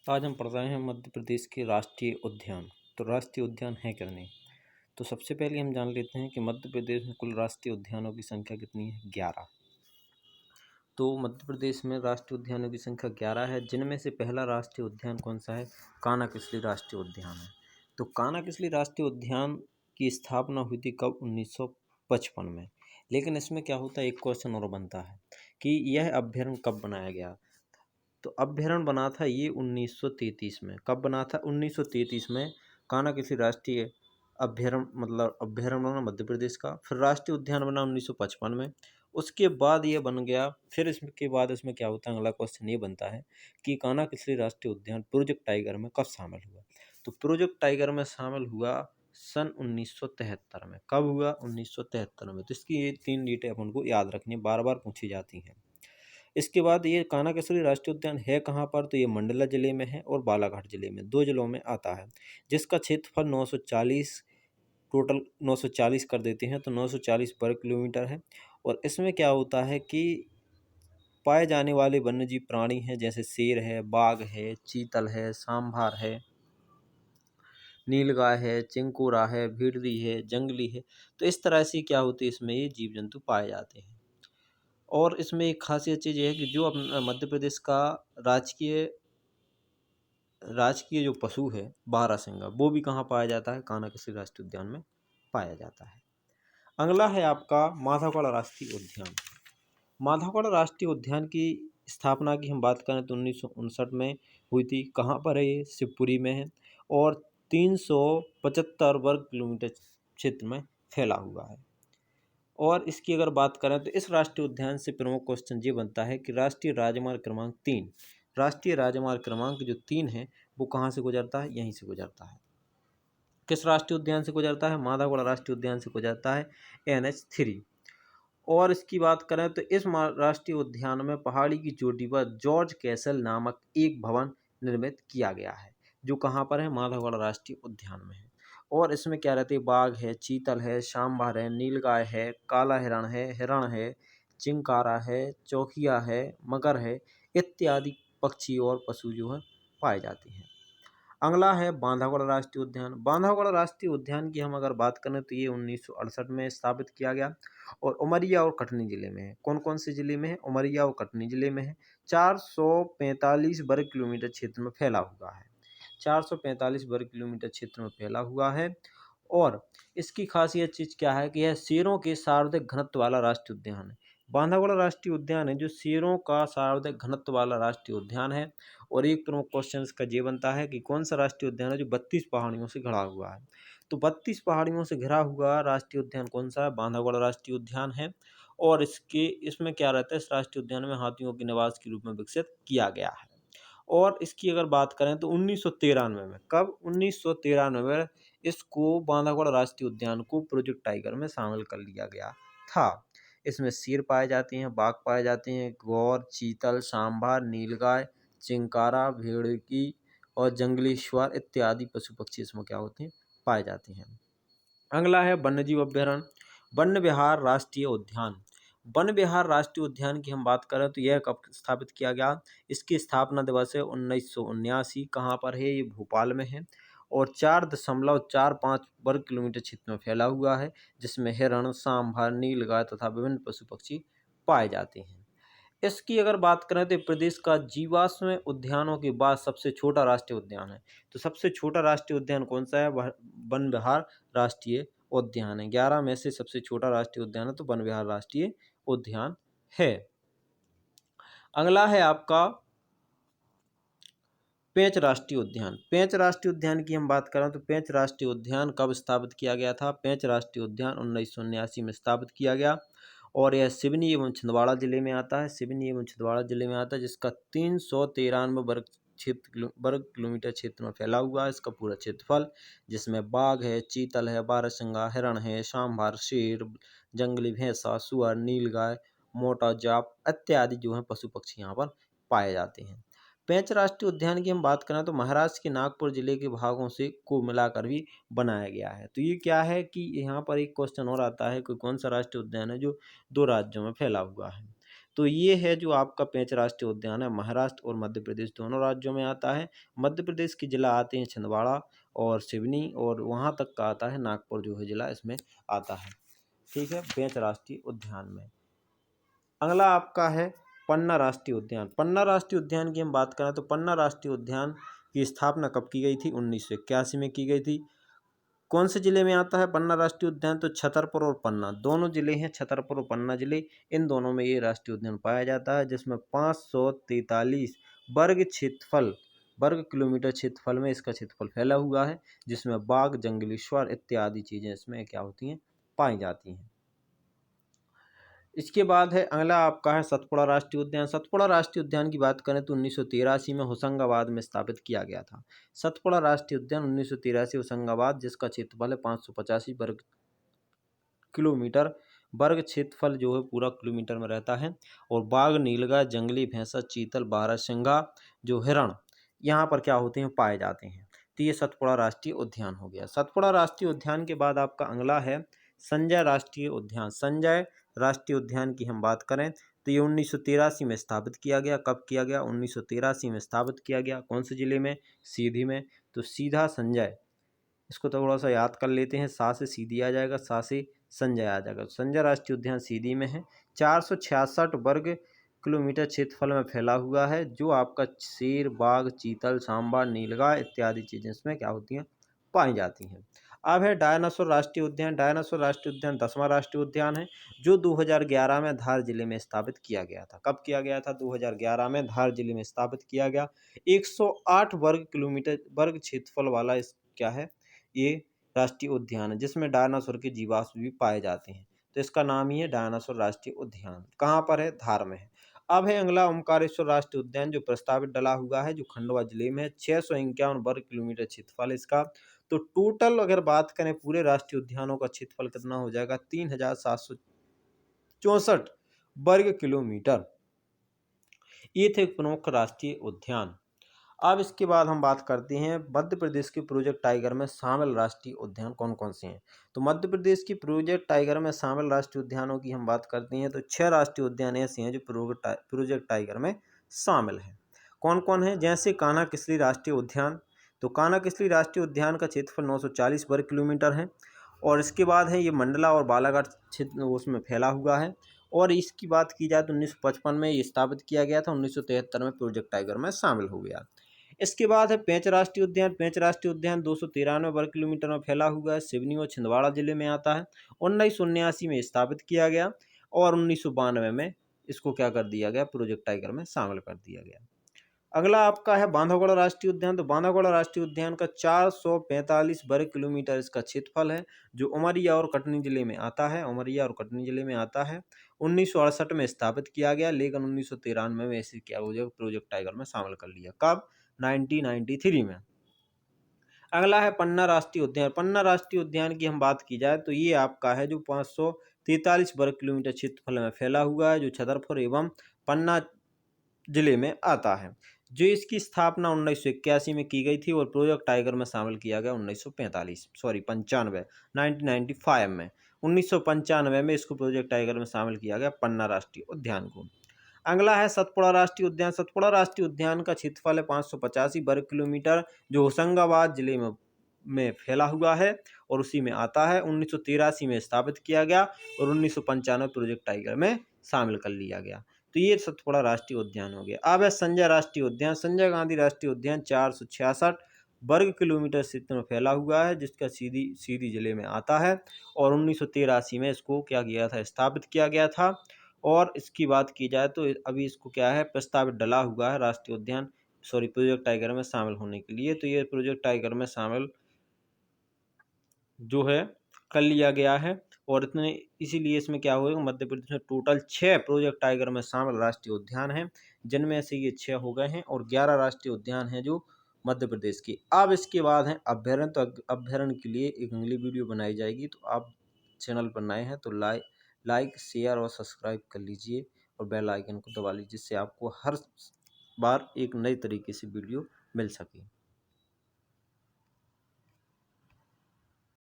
आज हम पढ़ रहे हैं मध्य प्रदेश के राष्ट्रीय उद्यान। तो राष्ट्रीय उद्यान है क्या नहीं। तो सबसे पहले हम जान लेते हैं कि मध्य प्रदेश में कुल राष्ट्रीय उद्यानों की संख्या कितनी है, 11। तो मध्य प्रदेश में राष्ट्रीय उद्यानों की संख्या 11 है, जिनमें से पहला राष्ट्रीय उद्यान कौन सा है, कान्हा-किसली राष्ट्रीय उद्यान है। तो कान्हा-किसली राष्ट्रीय उद्यान की स्थापना हुई थी कब, 1955 में। लेकिन इसमें क्या होता है, एक क्वेश्चन और बनता है कि यह अभ्यारण्य कब बनाया गया। तो अभ्यारण्य बना था ये 1933 में। कब बना था, 1933 में। कान्हा-किसली राष्ट्रीय अभ्यारण्य बना मध्य प्रदेश का। फिर राष्ट्रीय उद्यान बना 1955 में। उसके बाद ये बन गया। फिर इसके बाद इसमें क्या होता है, अगला क्वेश्चन ये बनता है कि कान्हा-किसली राष्ट्रीय उद्यान प्रोजेक्ट टाइगर में कब शामिल हुआ। तो प्रोजेक्ट टाइगर में शामिल हुआ सन 1973 में। कब हुआ, 1973 में। तो इसकी ये 3 डेटें अपन को याद रखनी, बार बार पूछी जाती हैं। इसके बाद ये कान्हा-किशोरी राष्ट्रीय उद्यान है कहाँ पर, तो ये मंडला जिले में है और बालाघाट जिले में, 2 जिलों में आता है, जिसका क्षेत्रफल 940, टोटल 940 कर देते हैं तो 940 वर्ग किलोमीटर है। और इसमें क्या होता है कि पाए जाने वाले वन्यजीव प्राणी हैं, जैसे शेर है, बाघ है, चीतल है, सांभर है, नीलगाय है, चिंकोरा है, भेड़िया है, जंगली है। तो इस तरह से क्या होती है, इसमें ये जीव जंतु पाए जाते हैं। और इसमें एक खासियत चीज़ ये है कि जो मध्य प्रदेश का राजकीय राजकीय जो पशु है बारहसिंगा, वो भी कहाँ पाया जाता है, कान्हा-किसली राष्ट्रीय उद्यान में पाया जाता है। अगला है आपका माधवगढ़ राष्ट्रीय उद्यान। माधवगढ़ राष्ट्रीय उद्यान की स्थापना की हम बात करें तो 1959 में हुई थी। कहाँ पर है ये, शिवपुरी में है और 375 वर्ग किलोमीटर क्षेत्र में फैला हुआ है। और इसकी अगर बात करें तो इस राष्ट्रीय उद्यान से प्रमुख क्वेश्चन ये बनता है कि राष्ट्रीय राजमार्ग क्रमांक 3, राष्ट्रीय राजमार्ग क्रमांक जो 3 है वो कहाँ से गुजरता है, यहीं से गुजरता है। किस राष्ट्रीय उद्यान से गुजरता है, माधवगढ़ राष्ट्रीय उद्यान से गुजरता है, NH3। और इसकी बात करें तो इस राष्ट्रीय उद्यान में पहाड़ी की चोटी पर जॉर्ज कैसल नामक एक भवन निर्मित किया गया है, जो कहाँ पर है, माधवगढ़ राष्ट्रीय उद्यान में है। और इसमें क्या रहते हैं, बाघ है, चीतल है, सांभर है, नीलगाय है, काला हिरण है, चिंकारा है, चौकिया है, मगर है, इत्यादि पक्षी और पशु जो है पाए जाते हैं। अगला है बांधवगढ़ राष्ट्रीय उद्यान। बांधवगढ़ राष्ट्रीय उद्यान की हम अगर बात करें तो ये 1968 में स्थापित किया गया और उमरिया और कटनी जिले में है। कौन कौन से जिले में है, उमरिया और कटनी जिले में है। 445 वर्ग किलोमीटर क्षेत्र में फैला हुआ है, 445 वर्ग किलोमीटर क्षेत्र में फैला हुआ है। और इसकी खासियत चीज़ क्या है कि यह शेरों के सर्वाधिक घनत्व वाला राष्ट्रीय उद्यान है। बांधवगढ़ राष्ट्रीय उद्यान है जो शेरों का सर्वाधिक घनत्व वाला राष्ट्रीय उद्यान है। और एक प्रमुख क्वेश्चन इसका ये बनता है कि कौन सा राष्ट्रीय उद्यान है जो 32 पहाड़ियों से घिरा हुआ है। तो 32 पहाड़ियों से घिरा हुआ राष्ट्रीय उद्यान कौन सा है, बांधवगढ़ राष्ट्रीय उद्यान है। और इसमें क्या रहता है, इस राष्ट्रीय उद्यान में हाथियों के निवास के रूप में विकसित किया गया है। और इसकी अगर बात करें तो 1993 में, कब, 1993 में इसको बांधवगढ़ राष्ट्रीय उद्यान को प्रोजेक्ट टाइगर में शामिल कर लिया गया था। इसमें शेर पाए जाते हैं, बाघ पाए जाते हैं, गौर, चीतल, सांभर, नीलगाय, चिंकारा, भेड़की और जंगली सुअर इत्यादि पशु पक्षी इसमें क्या होते हैं, पाए जाते हैं। अगला है वन्यजीव अभ्यारण्य, वन विहार राष्ट्रीय उद्यान। वन विहार राष्ट्रीय उद्यान की हम बात करें तो यह कब स्थापित किया गया, इसकी स्थापना दिवस है 1979। कहाँ पर है, ये भोपाल में है और 4.45 वर्ग किलोमीटर क्षेत्र में फैला हुआ है, जिसमें हिरण, सांभर, नीलगाय तथा विभिन्न पशु पक्षी पाए जाते हैं। इसकी अगर बात करें तो प्रदेश का जीवाश्म उद्यानों के बाद सबसे छोटा राष्ट्रीय उद्यान है। तो सबसे छोटा राष्ट्रीय उद्यान कौन सा है, वन विहार राष्ट्रीय उद्यान है। 11 में से सबसे छोटा राष्ट्रीय उद्यान है तो वन विहार राष्ट्रीय उद्यान है। अगला है आपका पेंच राष्ट्रीय उद्यान। पेंच राष्ट्रीय उद्यान की हम बात करें तो पेंच राष्ट्रीय उद्यान कब स्थापित किया गया था, पेंच राष्ट्रीय उद्यान 1979 में स्थापित किया गया और यह सिवनी एवं छिंदवाड़ा जिले में आता है, सिवनी एवं छिंदवाड़ा जिले में आता है, जिसका 393 वर्ग किलोमीटर क्षेत्र में फैला हुआ है इसका पूरा क्षेत्रफल, जिसमें बाघ है, चीतल है, बारहसिंगा, हिरण है, सांभर, शेर, जंगली भैंसा, सुअर, नीलगाय, मोटा जाप इत्यादि जो है पशु पक्षी यहाँ पर पाए जाते हैं। पेंच राष्ट्रीय उद्यान की हम बात करें तो महाराष्ट्र के नागपुर जिले के भागों से को मिलाकर भी बनाया गया है। तो ये क्या है कि यहाँ पर एक क्वेश्चन और आता है कि कौन सा राष्ट्रीय उद्यान है जो 2 राज्यों में फैला हुआ है। तो ये है जो आपका पेंच राष्ट्रीय उद्यान है, महाराष्ट्र और मध्य प्रदेश दोनों राज्यों में आता है। मध्य प्रदेश के जिला आते हैं छिंदवाड़ा और सिवनी, और वहाँ तक का आता है नागपुर जो है जिला इसमें आता है। ठीक है, पेंच राष्ट्रीय उद्यान में। अगला आपका है पन्ना राष्ट्रीय उद्यान। पन्ना राष्ट्रीय उद्यान की हम बात करें तो पन्ना राष्ट्रीय उद्यान की स्थापना कब की गई थी? 1981 में की गई थी। कौन से जिले में आता है पन्ना राष्ट्रीय उद्यान? तो छतरपुर और पन्ना दोनों जिले हैं, छतरपुर और पन्ना जिले, इन दोनों में ये राष्ट्रीय उद्यान पाया जाता है, जिसमें 543 वर्ग किलोमीटर क्षेत्रफल में इसका क्षेत्रफल फैला हुआ है, जिसमें बाघ, जंगली सुअर इत्यादि चीजें इसमें क्या होती हैं? पाई जाती हैं। इसके बाद है अगला आपका है सतपुड़ा राष्ट्रीय उद्यान। सतपुड़ा राष्ट्रीय उद्यान की बात करें तो 1983 में होशंगाबाद में स्थापित किया गया था। सतपुड़ा राष्ट्रीय उद्यान 1983 होशंगाबाद, जिसका क्षेत्रफल है 585 वर्ग किलोमीटर, वर्ग क्षेत्रफल जो है पूरा किलोमीटर में रहता है। और बाघ, नीलगाय, जंगली भैंसा, चीतल, बारहसिंगा, जो हिरण यहाँ पर क्या होते हैं? पाए जाते हैं। तो ये सतपुड़ा राष्ट्रीय उद्यान हो गया। सतपुड़ा राष्ट्रीय उद्यान के बाद आपका अगला है संजय राष्ट्रीय उद्यान। संजय राष्ट्रीय उद्यान की हम बात करें तो ये 1983 में स्थापित किया गया। कब किया गया? 1983 में स्थापित किया गया। कौन से जिले में? सीधी में। तो सीधा संजय, इसको थोड़ा सा याद कर लेते हैं, सा से सीधी आ जाएगा, सा से संजय आ जाएगा। संजय राष्ट्रीय उद्यान सीधी में है। 466 वर्ग किलोमीटर क्षेत्रफल में फैला हुआ है, जो आपका शेर, बाघ, चीतल, सांबा, नीलगाय इत्यादि चीजें इसमें क्या होती हैं? पाई जाती हैं। अब है डायनासोर राष्ट्रीय उद्यान। डायनासोर राष्ट्रीय उद्यान 10वां राष्ट्रीय उद्यान है, जो 2011 में धार जिले में स्थापित किया गया था। कब किया गया था? 2011 में धार जिले में स्थापित किया गया। 108 वर्ग क्षेत्रफल वाला इस क्या है? ये राष्ट्रीय उद्यान है, जिसमें डायनासोर के जीवाश्म भी पाए जाते हैं। तो इसका नाम ही है डायनासोर राष्ट्रीय उद्यान। कहाँ पर है? धार में है। अब है अगला ओमकारेश्वर राष्ट्रीय उद्यान, जो प्रस्तावित डला हुआ है, जो खंडवा जिले में है। 651 वर्ग किलोमीटर क्षेत्रफल इसका। तो टोटल अगर बात करें पूरे राष्ट्रीय उद्यानों का क्षेत्रफल कितना हो जाएगा? 3764 वर्ग किलोमीटर। ये थे प्रमुख राष्ट्रीय उद्यान। अब इसके बाद हम बात करते हैं मध्य प्रदेश के प्रोजेक्ट टाइगर में शामिल राष्ट्रीय उद्यान कौन कौन से हैं। तो मध्य प्रदेश की प्रोजेक्ट टाइगर में शामिल राष्ट्रीय उद्यानों की हम बात करते हैं तो 6 राष्ट्रीय उद्यान ऐसे हैं जो प्रोजेक्ट टाइगर में शामिल हैं। कौन कौन है? जैसे कान्हा किसली राष्ट्रीय उद्यान। तो कान्हा किसली राष्ट्रीय उद्यान का क्षेत्रफल 940 वर्ग किलोमीटर है। और इसके बाद है ये मंडला और बालाघाट क्षेत्र उसमें फैला हुआ है। और इसकी बात की जाए तो 1955 में ये स्थापित किया गया था, 1973 में प्रोजेक्ट टाइगर में शामिल हो गया। इसके बाद है पेंच राष्ट्रीय उद्यान। पेंच राष्ट्रीय उद्यान 293 वर्ग किलोमीटर में फैला हुआ है, सिवनी और छिंदवाड़ा जिले में आता है। 1979 में स्थापित किया गया और 1992 में इसको क्या कर दिया गया? प्रोजेक्ट टाइगर में शामिल कर दिया गया। अगला आपका है बांधवगढ़ राष्ट्रीय उद्यान। तो बांधवगढ़ राष्ट्रीय उद्यान का 445 वर्ग किलोमीटर इसका क्षेत्रफल है, जो उमरिया और कटनी जिले में आता है। उमरिया और कटनी जिले में आता है। 1968 में स्थापित किया गया, लेकिन 1993 में इसे क्या हो गया? प्रोजेक्ट टाइगर में शामिल कर लिया। कब? 1993 में। अगला है पन्ना राष्ट्रीय उद्यान। पन्ना राष्ट्रीय उद्यान की हम बात की जाए तो ये आपका है जो 543 वर्ग किलोमीटर क्षेत्रफल में फैला हुआ है, जो छतरपुर एवं पन्ना जिले में आता है। जो इसकी स्थापना 1981 में की गई थी और प्रोजेक्ट टाइगर में शामिल किया गया 1995 में। 1995 में इसको प्रोजेक्ट टाइगर में शामिल किया गया पन्ना राष्ट्रीय उद्यान को। अगला है सतपुड़ा राष्ट्रीय उद्यान। सतपुड़ा राष्ट्रीय उद्यान का क्षेत्रफल है 585 वर्ग किलोमीटर, जो होशंगाबाद जिले में फैला हुआ है और उसी में आता है। 1983 में स्थापित किया गया और 1995 प्रोजेक्ट टाइगर में शामिल कर लिया गया। तो ये सतपुड़ा राष्ट्रीय उद्यान हो गया। अब है संजय राष्ट्रीय उद्यान। संजय गांधी राष्ट्रीय उद्यान 466 वर्ग किलोमीटर क्षेत्र में फैला हुआ है, जिसका सीधी जिले में आता है और 1983 में इसको क्या किया था? स्थापित किया गया था। और इसकी बात की जाए तो अभी इसको क्या है? प्रस्तावित डला हुआ है राष्ट्रीय उद्यान प्रोजेक्ट टाइगर में शामिल होने के लिए। तो ये प्रोजेक्ट टाइगर में शामिल जो है कर लिया गया है। और इतने इसीलिए इसमें क्या होगा? मध्य प्रदेश में टोटल 6 प्रोजेक्ट टाइगर में शामिल राष्ट्रीय उद्यान हैं, जिनमें से ये 6 हो गए हैं और 11 राष्ट्रीय उद्यान हैं जो मध्य प्रदेश की। अब इसके बाद है अभ्यारण्य। तो अभ्यारण्य के लिए एक अगली वीडियो बनाई जाएगी। तो आप चैनल पर नए हैं तो लाइक शेयर और सब्सक्राइब कर लीजिए और बेल आइकन को दबा लीजिए, जिससे आपको हर बार एक नई तरीके से वीडियो मिल सके।